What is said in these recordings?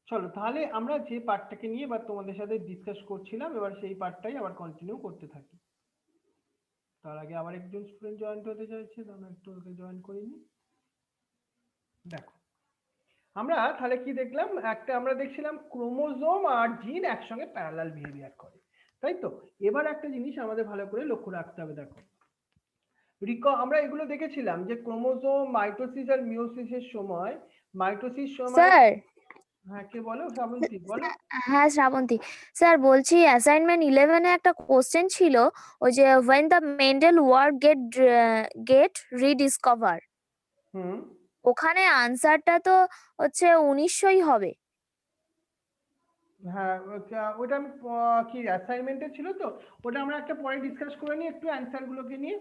চলো তাহলে আমরা যে পার্টটাকে নিয়ে এবার তোমাদের সাথে ডিসকাস করছিলাম এবার সেই পার্টটাই আবার কন্টিনিউ করতে থাকি। তার আগে আবার একজন স্টুডেন্ট জয়েন হতে চাইছে, তো আমরা একটু ওকে জয়েন করিনি। দেখো আমরা তাহলে কি দেখলাম, একটা আমরা দেখছিলাম ক্রোমোজোম আর জিন একসঙ্গে প্যারালাল বিহেভিয়ার করে, তাই তো। এবার একটা জিনিস আমাদের ভালো করে লক্ষ্য রাখতে হবে। দেখো আমরা এগুলো দেখেছিলাম যে ক্রোমোজোম মাইটোসিস আর মিওসিসের সময়, মাইটোসিস সময়। স্যার। হ্যাঁ কে বলো? শ্রাবন্তী বলো। হ্যাঁ শ্রাবন্তী স্যার বলছি, অ্যাসাইনমেন্ট 11-এ একটা কোশ্চেন ছিল, ওই যে when the Mendel word get rediscover, হুম। ওখানে আনসারটা তো হচ্ছে 1900ই হবে। হ্যাঁ ওটা আমি কি অ্যাসাইনমেন্টে ছিল তো, ওটা আমরা একটা পরে ডিসকাস করে নিই একটু অ্যান্সার গুলোকে নিয়ে,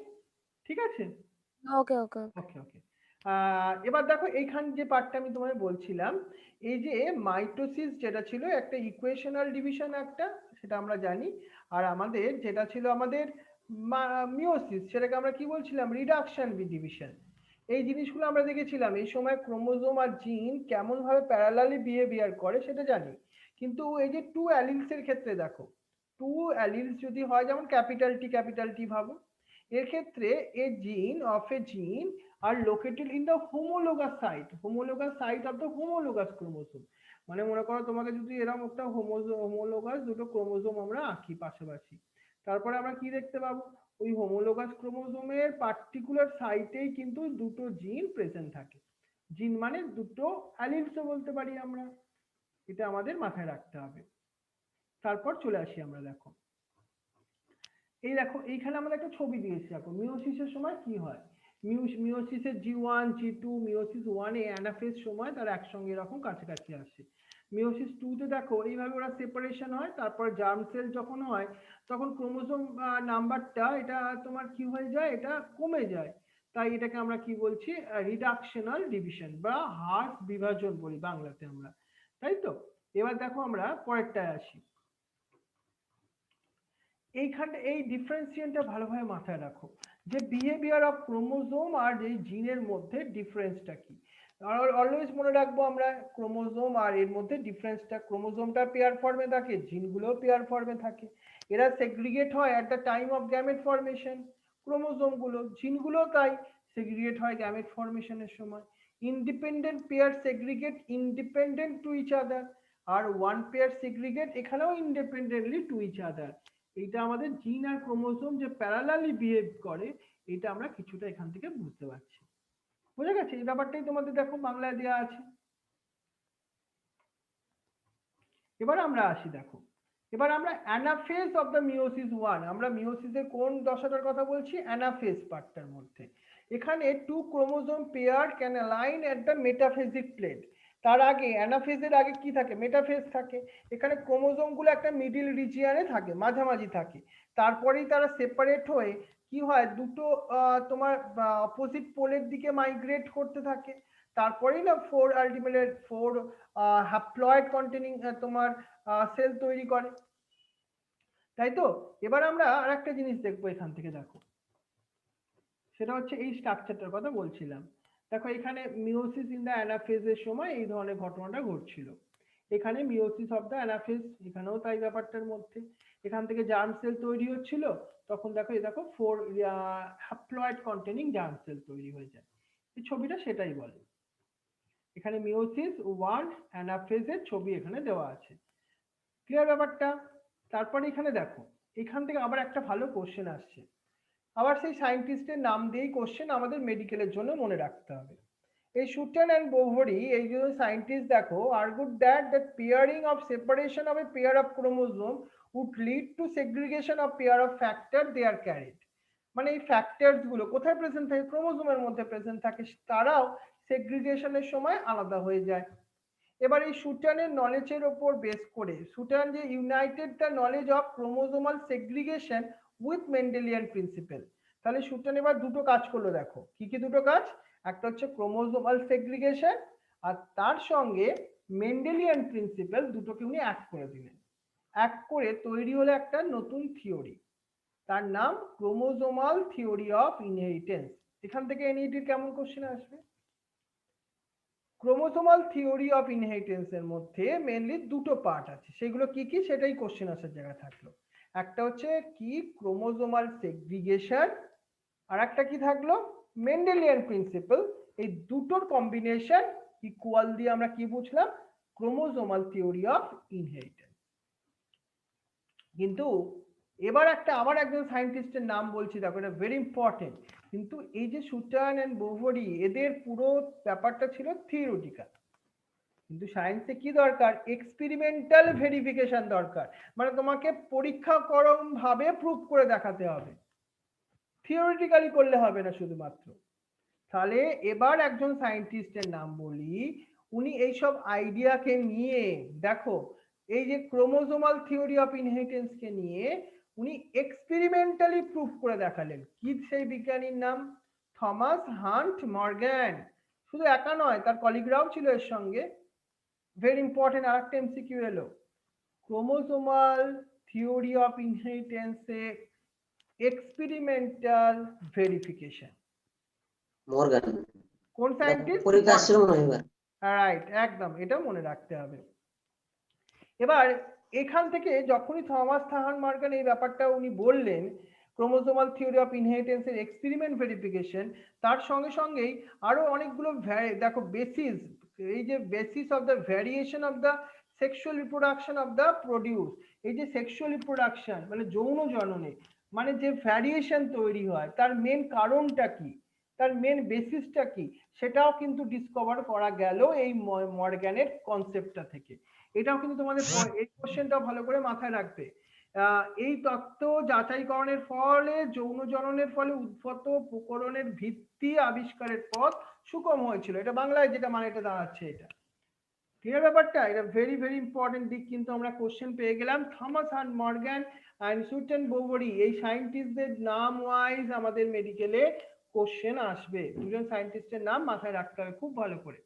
ঠিক আছে? ওকে ওকে ওকে। ওকে ওকে। এবার দেখো এইখান যে পার্টটা আমি তোমায় বলছিলাম, এই যে মাইটোসিস যেটা ছিল একটা ইকুয়েশনাল ডিভিশন একটা, সেটা আমরা জানি। আর আমাদের যেটা ছিল আমাদের মিওসিস, সেটাকে আমরা কি বলছিলাম? Reduction division. এই জিনিসগুলো আমরা দেখেছিলাম। এই সময় ক্রোমোজোম আর জিন কেমন ভাবে প্যারালালি বিহেভিয়ার করে সেটা জানি। কিন্তু এই যে টু অ্যালিলস এর ক্ষেত্রে দেখো, টু অ্যালিলস যদি হয়, যেমন ক্যাপিটাল টি ভাবো, এর ক্ষেত্রে এ জিন of a gene are located in the homologous site of the homologous chromosome. মানে মনে করো তোমাকে যদি এরকম একটা হোমোলোগাস দুটো ক্রোমোসোম আমরা আঁকি পাশাপাশি, তারপরে আমরা কি দেখতে পাবো? ওই হোমোলোগাস ক্রোমোসোমের পার্টিকুলার সাইটেই কিন্তু দুটো জিন প্রেজেন্ট থাকে। জিন মানে দুটো অ্যালিলসও বলতে পারি আমরা, এটা আমাদের মাথায় রাখতে হবে। তারপর চলে আসি আমরা, দেখো এই দেখো এইখানে আমাদের একটা ছবি দিয়েছি। দেখো মিওসিসের সময় কি হয়, মিওসিসের G1 G2, মিওসিস 1 এ অ্যানাফেজ সময় তারা একসঙ্গে এরকম কাছাকাছি আসে। মিওসিস 2 তে দেখো এইভাবে ওরা সেপারেশন হয়, তারপর জার্ম সেল যখন হয় তখন ক্রোমোসোম নাম্বারটা এটা তোমার কি হয়ে যায়, এটা কমে যায়। তাই এটাকে আমরা কি বলছি? রিডাকশনাল ডিভিশন বা হ্রাস বিভাজন বলি বাংলাতে আমরা, তাই তো। এবার দেখো আমরা পরেরটায় আসি। এইখানটা এই ডিফারেন্সিয়েশনটা ভালোভাবে মাথায় রাখো যে বিহেভিয়ার অফ ক্রোমোজোম আর এই জিনের মধ্যে ডিফারেন্সটা কি। আর অলওয়েজ মনে রাখবো আমরা ক্রোমোজোম আর এর মধ্যে ডিফারেন্সটা, ক্রোমোজোমটা পেয়ার ফর্মে থাকে, জিনগুলোও পেয়ার ফর্মে থাকে। এরা সেগ্রিগেট হয় at the time of gamete formation, ক্রোমোজোমগুলো জিনগুলো তাই সেগ্রিগেট হয় গ্যামেট ফর্মেশনের সময়। Independent pair segregate independent to each other, আর ওয়ান পেয়ার সেগ্রিগেট এখানেও ইন্ডিপেন্ডেন্টলি টু ইচ আদার। এইটা আমাদের জিন আর ক্রোমোসোম যে প্যারালালি বিহেভ করে, এটা আমরা কিছুটা এখান থেকে বুঝতে পারছি। বুঝে গেছে? এই ব্যাপারটাই তোমাদের দেখো বাংলায় দেওয়া আছে। এবার আমরা আসি, দেখো এবার আমরা অ্যানাফেজ অফ দ্য মিওসিস 1, আমরা মিওসিসের কোন দশাটার কথা বলছি? অ্যানাফেজ পার্টটার মধ্যে। এখানে two chromosome pair can align at the metaphasic plate. তার আগে অ্যানাফেজের আগে কি থাকে? মেটাফেজ থাকে। এখানে ক্রোমোজোম গুলো একটা মিডিল রিজিয়নে থাকে, মাঝামাঝি থাকে। তারপরেই তারা সেপারেট হয়ে কি হয়, দুটো তোমার অপোজিট পোলের দিকে মাইগ্রেট করতে থাকে। তারপরেই না ফোর হ্যাপ্লয়েড কন্টেনিং তোমার সেল তৈরি করে, তাই তো। এবার আমরা আর একটা জিনিস দেখবো এখান থেকে, দেখো সেটা হচ্ছে এই স্ট্রাকচারটার কথা বলছিলাম। দেখো এখানে মিওসিস ইন দ্য অ্যানাফেজের সময় এই ধরনের ঘটনাটা ঘটছিল। এখানে মিওসিস অফ দ্য অ্যানাফেজ, এখানেও তাই ব্যাপারটার মধ্যে। এখান থেকে জার্ম সেল তৈরি হচ্ছিল, তখন দেখো এই দেখো four haploid containing germ sell তৈরি হয়ে যায়। এই ছবিটা সেটাই বলে। এখানে মিওসিস 1 অ্যানাফেজের ছবি এখানে দেওয়া আছে। ক্লিয়ার ব্যাপারটা? তারপরে এখানে দেখো এখান থেকে আবার একটা ভালো কোশ্চেন আসছে, আবার সেই সায়েন্টিস্টের নাম দিয়েই কোশ্চেন আমাদের মেডিকেলের জন্য মনে রাখতে হবে। এই সুটান অ্যান্ড বোভরি এই যে সায়েন্টিস্ট দেখো argued that the pairing of separation of a pair of chromosome would lead to segregation of pair of factor they are carried। মানে এই ফ্যাক্টরস গুলো কোথায় প্রেজেন্ট থাকে? ক্রোমোজোমের মধ্যে প্রেজেন্ট থাকে, তারাও সেগ্রিগেশনের সময় আলাদা হয়ে যায়। এবার এই সুটানের নলেজের ওপর বেস করে সুটান যে United the knowledge of chromosomal segregation with Mendelian principal. তাহলে সুটান এবার দুটো কাজ করলো, দেখো কি কি দুটো কাজ। একটা হচ্ছে ক্রোমোজোমাল সেগ্রিগেশন, আর তার সঙ্গে মেন্ডেলিয়ান প্রিন্সিপাল, দুটোকে উনি এক করে দিলেন। এক করে তৈরি হলো একটা নতুন থিওরি, তার নাম ক্রোমোজোমাল থিওরি অফ ইনহেরিটেন্স। এখান থেকে এনইটির কেমন কোশ্চেন আসবে? ক্রোমোসোমাল থিওরি অফ ইনহেরিটেন্স এর মধ্যে মেইনলি দুটো পার্ট আছে, সেগুলো কি কি সেটাই কোশ্চেন আসার জায়গায় থাকলো। একটা হচ্ছে কি ক্রোমোসোমাল সেগ্রিগেশন, আর একটা কি থাকলো মেন্ডেলিয়ান প্রিন্সিপাল। এই দুটোর কম্বিনেশন ইকুয়াল দিয়ে আমরা কি বুঝলাম, ক্রোমোসোমাল থিওরি অফ ইনহেরিটেন্স। কিন্তু এবার আবার একজন সায়েন্টিস্টের নাম বলছি, দেখো এটা ভেরি ইম্পর্টেন্ট। কিন্তু এই যে সুটান এন্ড বোভরি, এদের পুরো ব্যাপারটা ছিল থিওরিটিক্যাল, কিন্তু সায়েন্সে কি দরকার, এক্সপেরিমেন্টাল ভেরিফিকেশন দরকার। মানে তোমাকে পরীক্ষাকরণ ভাবে প্রুফ করে দেখাতে হবে, থিওরিটিক্যালি করলে হবে না শুধুমাত্র। তাহলে এবার একজন সায়েন্টিস্টের নাম বলি, উনি এইসব আইডিয়াকে নিয়ে, দেখো এই যে ক্রোমোসোমাল থিওরি অফ ইনহেরিটেন্স কে নিয়ে উনি এক্সপেরিমেন্টালি প্রুফ করে দেখালেন। কি সেই বিজ্ঞানীর নাম, থমাস হান্ট মর্গ্যান। শুধু একা নয়, তার কলিগরাও ছিল এর সঙ্গে। ভেরি ইম্পর্টেন্ট, আরেকটা এমসিকিউ এলো, chromosomal theory of inheritance A experimental verification, Morgan কোন সায়েন্টিস্ট, পরীক্ষা আসছিল মনে হয় এবার। রাইট, একদম এটা মনে রাখতে হবে। এবার এখান থেকে যখনই থমাস হান্ট মর্গ্যান এই ব্যাপারটা উনি বললেন, ক্রোমোসোমাল থিওরি অফ ইনহেরিটেন্স এর এক্সপেরিমেন্ট ভেরিফিকেশন, তার সঙ্গে সঙ্গেই আরো অনেকগুলো দেখো বেসিস, এই যে basis of the variation of the sexual reproduction of the produce, এই যে সেক্সুয়াল রিপ্রোডাকশন মানে যৌন জননে, মানে যে ভ্যারিয়েশন তৈরি হয় তার মেন কারণটা কি, তার মেন বেসিসটা কি, সেটাও কিন্তু ডিসকভার করা গেল এই মর্গ্যানের কনসেপ্টটা থেকে। এটাও কিন্তু তোমাদের এই কোশ্চেনটা ভালো করে মাথায় রাখবে। এই তত্ত্ব যাচাইকরণের ফলে যৌন জননের ফলে উদ্ভূত প্রকরণের ভিত্তি আবিষ্কারের পথ সুগম হয়েছিল, এটা বাংলায় যেটা মানে এটা দাঁড়াচ্ছে। এটা ক্লিয়ার ব্যাপারটা, এটা ভেরি ভেরি ইম্পর্টেন্ট দিক কিন্তু আমরা কোশ্চেন পেয়ে গেলাম। থমাস হান্ট মর্গ্যান এন্ড সুটেন বোভরি, এই সায়েন্টিস্টদের নাম ওয়াইজ আমাদের মেডিকেলে কোশ্চেন আসবে, দুজন সায়েন্টিস্টের নাম মাথায় রাখতে হবে খুব ভালো করে।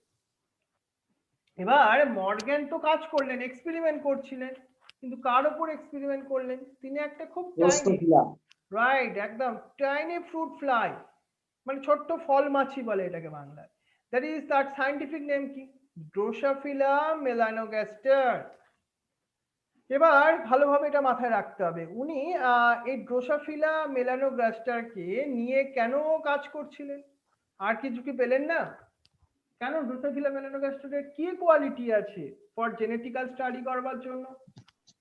এবার মর্গ্যান তো কাজ করলেন, এক্সপেরিমেন্ট করছিলেন, কিন্তু কার উপর এক্সপেরিমেন্ট করলেন, তিনি একটা খুব টাইনি, রাইট একদম টাইনি ফ্রুট ফ্লাই, মানে ছোট্ট ফল মাছি বলে এটাকে বাংলায়। দ্যাট ইজ তার সায়েন্টিফিক নেম কি, ড্রোসোফিলা মেলানোগাস্টার। এবার ভালোভাবে এটা মাথায় রাখতে হবে, উনি এই ড্রোসোফিলা মেলানোগাস্টারকে নিয়ে কেন কাজ করছিলেন, আর কিছু কি পেলেন না, কেন ড্রোসোফিলা মেলানোগাস্টারের কি কোয়ালিটি আছে ফর জেনেটিক্যাল স্টাডি করবার জন্য।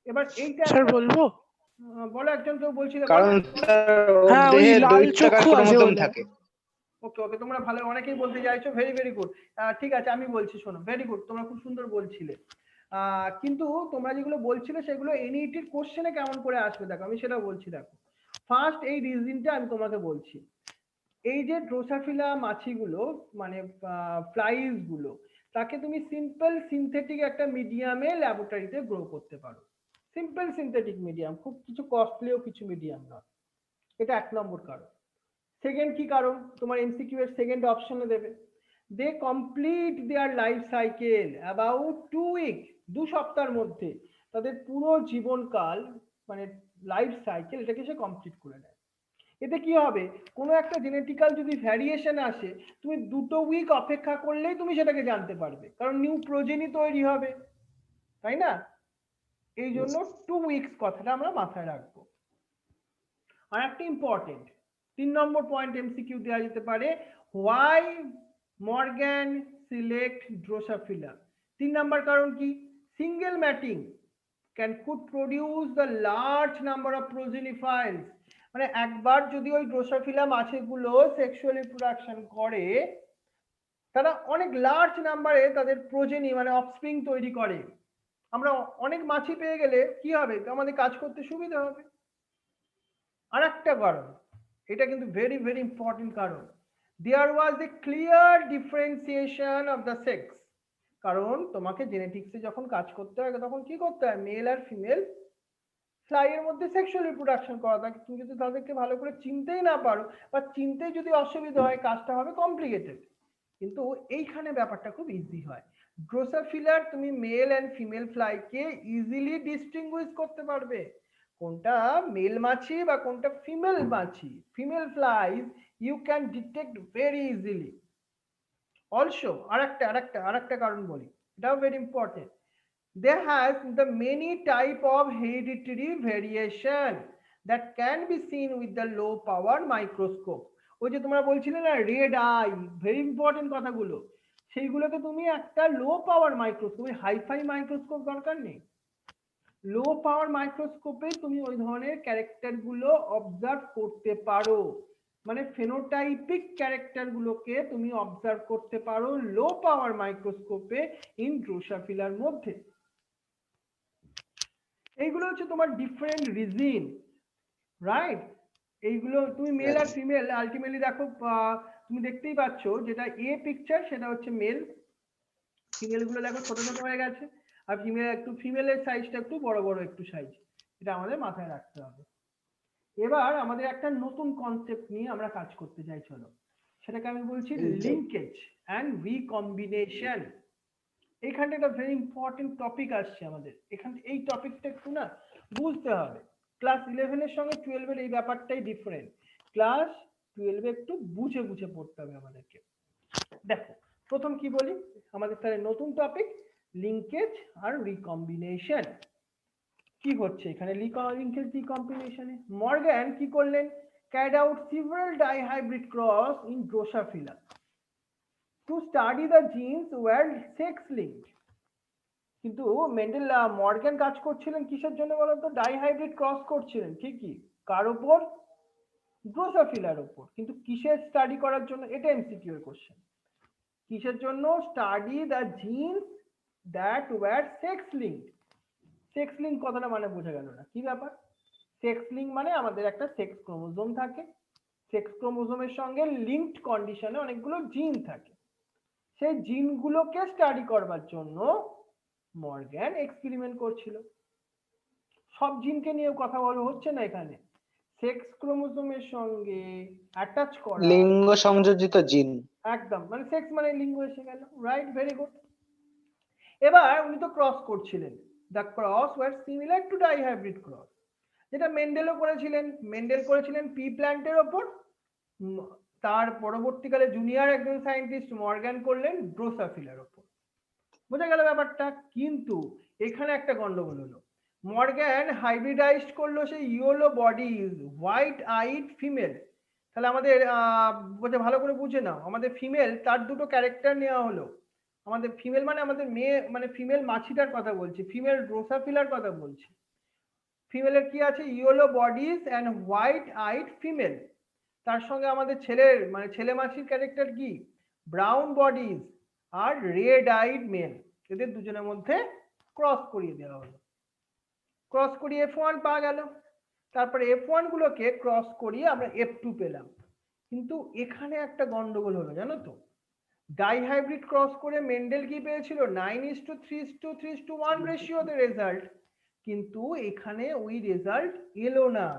এবার এইটা স্যার বলবো, বলো, একজন কেউ বলছিল, কারণ হ্যাঁ ওই দেহে লাল দৈত্যাকার চক্ষু আছে ক্রোমোসোম বলে। থাকে। ওকে ওকে, তোমরা ভালো অনেকেই বলতে চাইছো, ভেরি ভেরি গুড। ঠিক আছে আমি বলছি, শোনো, ভেরি গুড, তোমরা খুব সুন্দর বলছিলে। কিন্তু তোমরা যেগুলো বলছিলে সেগুলো এনইটির কোশ্চেনে কেমন করে আসবে দেখো, আমি সেটা বলছি। দেখো ফার্স্ট এই রিজনটা আমি তোমাকে বলছি, এই যে ড্রোসোফিলা মাছিগুলো মানে ফ্লাইজ গুলো, তাকে তুমি সিম্পল সিনথেটিক একটা মিডিয়ামে ল্যাবরেটরিতে গ্রো করতে পারো, সিম্পল সিনথেটিক মিডিয়াম, খুব কিছু কস্টলিও কিছু মিডিয়াম নয়। এটা এক নম্বর কারণ। সেকেন্ড কি কারণ, তোমার এমসিকিউ এর সেকেন্ড অপশনে দেবে, they complete their life cycle about 2 week, 2 সপ্তাহের মধ্যে তাদের পুরো জীবনকাল মানে লাইফ সাইকেল এটাকে সে কমপ্লিট করে নেয়। এতে কি হবে, কোনো একটা জেনেটিক্যাল যদি ভ্যারিয়েশন আসে, তুমি 2 উইক অপেক্ষা করলেই তুমি সেটাকে জানতে পারবে, কারণ নিউ প্রোজেনি তৈরি হবে, তাই না? এই জন্য 2 উইকস কথাটা আমরা মাথায় রাখবো। আর একটা ইম্পর্টেন্ট 3 নম্বর পয়েন্ট এমসিকিউ দেওয়া যেতে পারে, হোয়াই মর্গ্যান সিলেক্ট ড্রোসোফিলা। 3 নম্বর কারণ কি, single matting could produce the large number of progeny files, মানে একবার যদি ওই ড্রোসোফিলা মাছিগুলো সেক্সুয়াল রিপ্রোডাকশন করে, তারা অনেক লার্জ নাম্বারে তাদের প্রোজেনি মানে অফস্প্রিং তৈরি করে। আমরা অনেক মাছি পেয়ে গেলে কি হবে, আমাদের কাজ করতে সুবিধা হবে। আর একটা কারণ, এটা কিন্তু ভেরি ভেরি ইম্পর্টেন্ট কারণ, there was a clear differentiation of the sex. কারণ তোমাকে জেনেটিক্সে যখন কাজ করতে হয় তখন কি করতে হয়, মেল আর ফিমেল ফ্লাই এর মধ্যে সেক্সুয়াল রিপ্রোডাকশন করা থাকে। তুমি যদি তাদেরকে ভালো করে চিনতেই না পারো বা চিনতে যদি অসুবিধা হয়, কাজটা হবে কমপ্লিকেটেড। কিন্তু এইখানে ব্যাপারটা খুব ইজি হয়, ড্রোসোফিলার তুমি মেল এন্ড ফিমেল ফ্লাইকে ইজিলি ডিস্টিংগুইশ করতে পারবে, কোনটা মেল মাছি বা কোনটা ফিমেল মাছি, female flies you can detect very easily. Also আরেকটা কারণ বলি, এটাও very important. There has the many type of hereditary variation that can be seen with the low power microscope. ওই যে তোমরা বলছিলে না রেড আই, ভেরি ইম্পর্টেন্ট কথাগুলো, সেইগুলোকে তুমি একটা লো পাওয়ার মাইক্রোস্কোপ, হাইফাই মাইক্রোস্কোপ দরকার নেই, লো পাওয়ার মাইক্রোস্কোপে তুমি ওই ধরনের ক্যারেক্টার গুলো অবজার্ভ করতে পারো, মানে ফেনোটাইপিক ক্যারেক্টার গুলোকে তুমি অবজার্ভ করতে পারো লো পাওয়ার মাইক্রোস্কোপে ইন ড্রোসোফিলার মধ্যে। এইগুলো হচ্ছে তোমার ডিফারেন্ট রিজন, রাইট? এইগুলো তুমি মেল আর ফিমেল আলটিমেটলি দেখো, তুমি দেখতেই পাচ্ছ যেটা এ পিকচার সেটা হচ্ছে মেল, ফিমেল গুলো দেখো ছোট ছোট হয়ে গেছে, আর ফিমেলের সাইজটা একটু বড় বড় একটু সাইজ, এটা আমাদের মাথায় রাখতে হবে। এবার আমাদের একটা নতুন কনসেপ্ট নিয়ে আমরা কাজ করতে চাই, চলো সেটাকে আমি বলছি লিঙ্কেজ অ্যান্ড রিকম্বিনেশন। এইখানটা একটা ভেরি ইম্পর্টেন্ট টপিক আসছে আমাদের এখান, এই টপিকটা একটু না বুঝতে হবে। ক্লাস 11 এর সঙ্গে 12 এর এই ব্যাপারটাই ডিফারেন্ট, ক্লাস 12 একটু বুঝে বুঝে পড়তে হবে আমাদেরকে। দেখো প্রথম কি বলি, আমাদের তাহলে নতুন টপিক লিঙ্কেজ আর রিকম্বিনেশন। কি হচ্ছে এখানে লিঙ্কেজ রিকম্বিনেশনে? মর্গ্যান কি করলেন, carried out several dihybrid cross in Drosophila to study the genes were sex linked. কিন্তু মেন্ডেল মর্গ্যান কাজ করছিলেন কিসের জন্য বলতো? ডাইহাইব্রিড ক্রস করছিলেন ঠিকই, কার উপর? ড্রোসোফিলার উপর। কিন্তু কিসের স্টাডি করার জন্য? এটা এমসিকিউ এর কোশ্চেন। কিসের জন্য? Study the genes that were sex linked. Sex link কথাটা মানে বোঝা গেল না, কি ব্যাপার? সেক্স লিঙ্ক মানে আমাদের একটা সেক্স ক্রোমোজোম থাকে, সেক্স ক্রোমোজোমের সঙ্গে লিঙ্কড কন্ডিশনে অনেকগুলো জিন থাকে, সেই জিনগুলোকে স্টাডি করবার জন্য মর্গ্যান এক্সপেরিমেন্ট করছিল। সব জিনকে নিয়ে কথা বলা হচ্ছে না এখানে, সেক্স ক্রোমোজোমের সঙ্গে অ্যাটাচ করা লিঙ্গ সংযোজিত জিন, একদম মানে সেক্স মানে লিঙ্গ এসে গেল, রাইট, ভেরি গুড। এবার উনি তো ক্রস করছিলেন, the cross were similar to dihybrid cross, যেটা মেন্ডেলও করেছিলেন। মেন্ডেল করেছিলেন পি প্ল্যান্টের ওপর, তার পরবর্তীকালে জুনিয়র একজন সায়েন্টিস্ট মর্গ্যান করলেন ড্রোসোফিলার ওপর। বোঝা গেল ব্যাপারটা। কিন্তু এখানে একটা গন্ডগোল হলো, মর্গ্যান হাইব্রিডাইজড করলো সেই yellow bodies white eyed female. তাহলে আমাদের ভালো করে বুঝে নাও, আমাদের ফিমেল তার দুটো ক্যারেক্টার নেওয়া হলো। আমাদের ফিমেল মানে আমাদের মেয়ে, মানে ফিমেল মাছিটার কথা বলছি, ফিমেল ড্রোসোফিলার কথা বলছি। ফিমেলের কি আছে? Yellow bodies and white eyed female. তার সঙ্গে আমাদের ছেলের মানে ছেলে মাছির ক্যারেক্টার কি? ব্রাউন বডিজ আর রেড আইড মেল। এদের দুজনের মধ্যে ক্রস করিয়ে দেওয়া হলো, ক্রস করিয়ে F1 পাওয়া গেল। তারপরে F1 গুলোকে ক্রস করিয়ে আমরা F2 পেলাম। কিন্তু এখানে একটা গন্ডগোল হলো জানো তো, ডাইহাইব্রিড ক্রস করে মেন্ডেল কি পেয়েছিল? 9:3:3:1 রেশিওতে রেজাল্ট, কিন্তু এখানে ওই রেজাল্ট এলো না।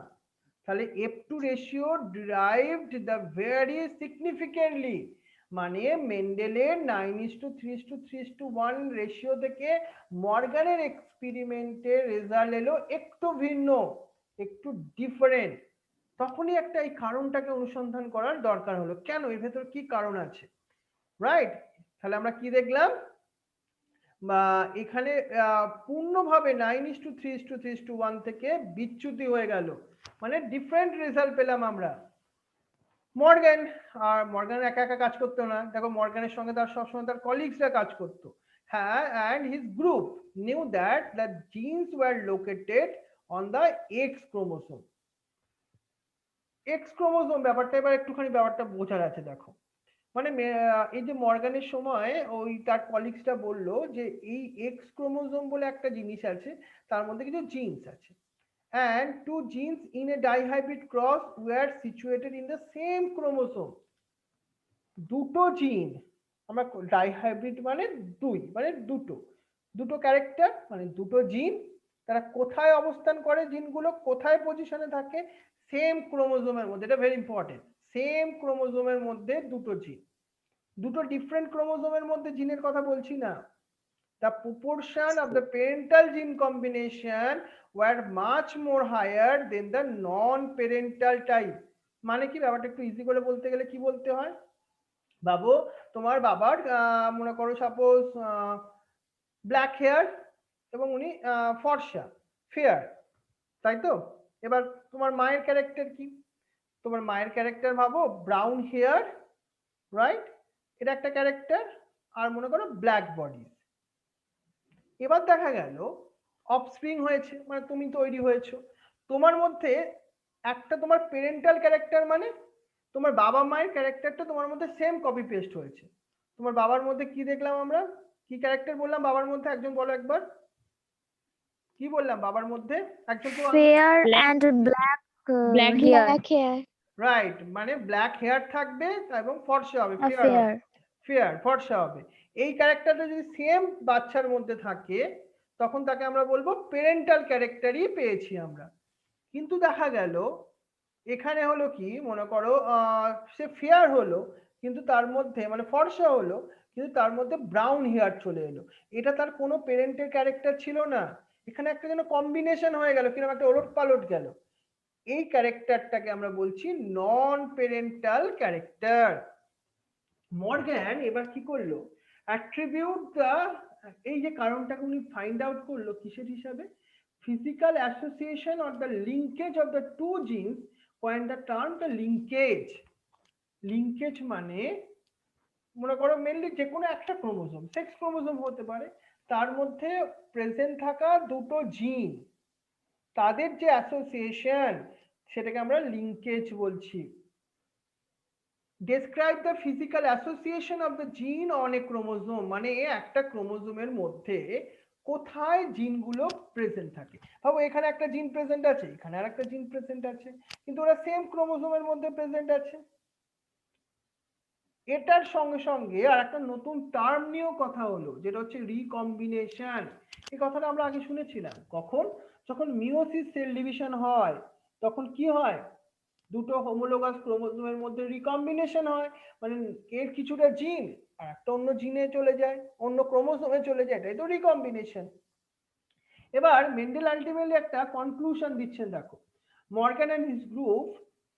তাহলে F2 ratio derived the very significantly, মানে মেন্ডেলের 9:3:3:1 রেশিও থেকে মর্গ্যানের এক্সপেরিমেন্টের রেজাল্ট এলো একটু ভিন্ন, একটু ডিফারেন্ট। তখনই একটা এই কারণটাকে অনুসন্ধান করার দরকার হলো, কেন এর ভেতর কি কারণ আছে, রাইট? তাহলে আমরা কি দেখলাম, এখানে পূর্ণভাবে 9:3:3:1 থেকে বিচ্যুতি হয়ে গেল, মানে ডিফারেন্ট রেজাল্ট পেলাম আমরা। মর্গ্যান একা একা কাজ করতো না, দেখো মর্গ্যানের সঙ্গে তার সবসময় তার কলিগসরা কাজ করতো। হ্যাঁ, and his group knew that the genes were located on the X chromosome. X chromosome ব্যাপারটা এবার একটুখানি ব্যাপারটা বোঝার আছে। দেখো মানে এই যে মর্গ্যানের সময় ওই তার কলিগসটা বললো যে এই এক্স ক্রোমোজোম বলে একটা জিনিস আছে, তার মধ্যে কিছু জিনস আছে, and two genes in a dihybrid cross were situated in the same chromosome. দুটো জিন, আমরা ডাইহাইব্রিড মানে দুই, মানে দুটো ক্যারেক্টার মানে দুটো জিন, তারা কোথায় অবস্থান করে, জিনগুলো কোথায় পজিশনে থাকে? সেম ক্রোমোজোমের মধ্যে। এটা ভেরি ইম্পর্টেন্ট, সেম ক্রোমোজোমের মধ্যে দুটো জিন, দুটো ডিফারেন্ট ক্রোমোজোমের মধ্যে জিনের কথা বলছি না। The proportion of the parental gene combination were much more higher than the non-parental type. মানে কি ব্যাপারটা একটু ইজি করে বলতে গেলে কি বলতে হয়, বাবু তোমার বাবার মনে করো সাপোজ ব্ল্যাক হেয়ার এবং উনি ফর্সা ফেয়ার, তাই তো? এবার তোমার মায়ের ক্যারেক্টার কি? তোমার মায়ের ক্যারেক্টার ভাবো ব্রাউন হেয়ার, রাইট? এটা একটা ক্যারেক্টার, আর মনে করো ব্ল্যাক বডি। এবার দেখা গেল অফস্প্রিং হয়েছে, মানে তুমি তৈরি হয়েছো, তোমার মধ্যে একটা তোমার পেরেন্টাল ক্যারেক্টার, মানে তোমার বাবা মায়ের ক্যারেক্টারটা তোমার মধ্যে সেম কপি পেস্ট হয়েছে। তোমার বাবার মধ্যে কি দেখলাম আমরা, কি ক্যারেক্টার বললাম বাবার মধ্যে, একজন বলো একবার, কি বললাম বাবার মধ্যে, একজন কেউ fair Black- and black black hair. hair. Right, মানে ব্ল্যাক হেয়ার থাকবে এবং ফর্সা হবে, ফেয়ার হবে, Fair. ফেয়ার ফর্সা হবে। এই ক্যারেক্টারটা যদি সেম বাচ্চার মধ্যে থাকে তখন তাকে আমরা বলবো পেরেন্টাল ক্যারেক্টারই পেয়েছি আমরা। কিন্তু দেখা গেল এখানে হলো কি, মনে করো সে ফেয়ার হলো কিন্তু তার মধ্যে মানে ফর্সা হলো কিন্তু তার মধ্যে ব্রাউন হেয়ার চলে এলো, এটা তার কোনো পেরেন্টের ক্যারেক্টার ছিল না, এখানে একটা যেন কম্বিনেশন হয়ে গেল, কিরকম একটা ওলট পালট গেল। এই ক্যারেক্টারটাকে আমরা বলছি নন পেরেন্টাল ক্যারেক্টার। মর্গ্যান এবার কি করলো, অ্যাট্রিবিউট দা, এই যে কারণটাকে উনি ফাইন্ড আউট করলো কিসের হিসাবে, physical association or the linkage of the two genes, coined the term the linkage. Linkage মানে মনে করো মেনলি যে কোনো একটা ক্রোমোজোম, সেক্স ক্রোমোজোম হতে পারে, তার মধ্যে প্রেজেন্ট থাকা দুটো জিন, তাদের যে অ্যাসোসিয়েশন সেটাকে আমরা লিঙ্কেজ বলছি। describe the physical association of the gene on a chromosome, মানে একটা ক্রোমোজোমের মধ্যে কোথায় জিনগুলো প্রেজেন্ট থাকে। ভাবো এখানে একটা জিন প্রেজেন্ট আছে, এখানে আর একটা জিন প্রেজেন্ট আছে, কিন্তু ওরা সেম ক্রোমোজোমের মধ্যে প্রেজেন্ট আছে। এটার সঙ্গে সঙ্গে আর একটা নতুন টার্ম নিয়েও কথা হলো, যেটা হচ্ছে রিকম্বিনেশন। এই কথাটা আমরা আগে শুনেছিলাম, কখন, যখন মিওসিস সেল ডিভিশন হয় তখন কি হয়, দুটো হোমোলোগাস ক্রোমোজোমের মধ্যে রিকম্বিনেশন হয়, মানে এর কিছুটা জিন আর একটা অন্য জিনে চলে যায়, অন্য ক্রোমোজোমে চলে যায়, এটাই তো রিকম্বিনেশন। এবার মেন্ডেল আলটিমেটলি একটা কনক্লুশন দিচ্ছেন, দেখো, Morgan and his group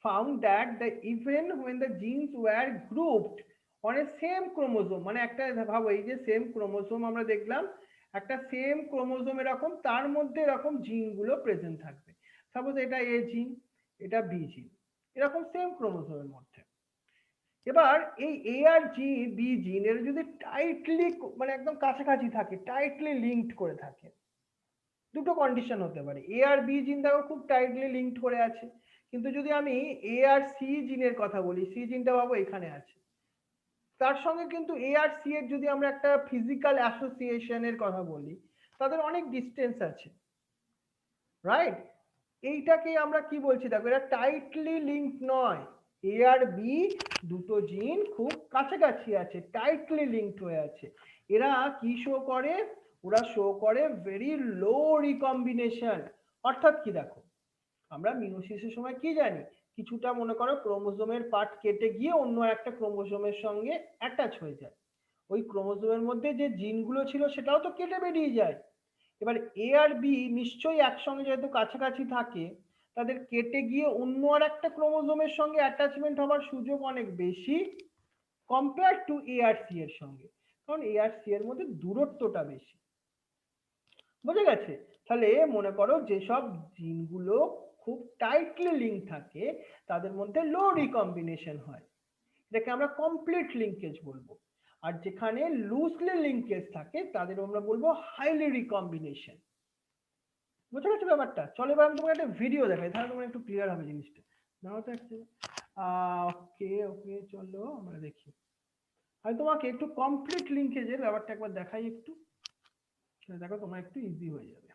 found that the even when the genes were grouped on a same chromosome, মানে একটা ভাবো এই যে সেম ক্রোমোজোম আমরা দেখলাম, একটা সেম ক্রোমোজোম এরকম, তার মধ্যে এরকম জিনগুলো প্রেজেন্ট থাকবে, সাপোজ এটা এ জিন, এটা বি জিন, এরকম সেম ক্রোমোজোমের মধ্যে। এবার এই এ আর জি বি জিন এর যদি টাইটলি মানে একদম কাছাকাছি থাকে, টাইটলি লিঙ্কড করে থাকে, দুটো কন্ডিশন হতে পারে, এ আর বি জিন দেখো খুব টাইটলি লিঙ্কড করে আছে, কিন্তু যদি আমি এ আর সি জিনের কথা বলি, সি জিনটা ভাবো এখানে আছে, তার সঙ্গে কিন্তু এ আর সি এর যদি আমরা একটা ফিজিক্যাল অ্যাসোসিয়েশনের কথা বলি, তাদের অনেক ডিস্টেন্স আছে, রাইট? এইটাকে আমরা কি বলছি, দেখো এটা টাইটলি লিঙ্ক নয়, এ আর বি দুটো জিন খুব কাছাকাছি আছে, টাইটলি লিঙ্কড হয়ে আছে, এরা কি শো করে, ওরা শো করে ভেরি লো রিকম্বিনেশন। অর্থাৎ কি, দেখো আমরা মিয়োসিসের সময় কি জানি, কিছুটা মনে করো ক্রোমোজোমের পার্ট কেটে গিয়ে অন্য একটা ক্রোমোজোমের সঙ্গে অ্যাটাচ হয়ে যায়, ওই ক্রোমোজোমের মধ্যে যে জিনগুলো ছিল সেটাও তো কেটে বেরিয়ে যায়। এবার এ আর বি নিশ্চয়ই একসঙ্গে যেহেতু কাছাকাছি থাকে, তাদের কেটে গিয়ে অন্য আর একটা ক্রোমোজোমের সঙ্গে অ্যাটাচমেন্ট হওয়ার সুযোগ অনেক বেশি কম্পেয়ার টু এ আর সি এর সঙ্গে, কারণ এ আর সি এর মধ্যে দূরত্বটা বেশি। বুঝে গেছে? তাহলে মনে করো যেসব জিনগুলো খুব টাইটলি লিঙ্ক থাকে তাদের মধ্যে লো রিকম্বিনেশন হয়, এটাকে আমরা কমপ্লিট লিঙ্কেজ বলবো, আর যেখানে লুজলি লিঙ্কেজ থাকে তাদের আমরা বলবো হাইলি রিকম্বিনেশন। বুঝতে পারছো ব্যাপারটা? চলো এবার আমি তোমাকে একটা ভিডিও দেখাই, তাহলে তোমার একটু ক্লিয়ার হবে জিনিসটা। নাও তো একটা ওকে ওকে, চলো আমরা দেখি, আমি তোমাকে একটু কমপ্লিট লিঙ্কেজের ব্যাপারটা একবার দেখাই একটু, দেখো তোমার একটু ইজি হয়ে যাবে।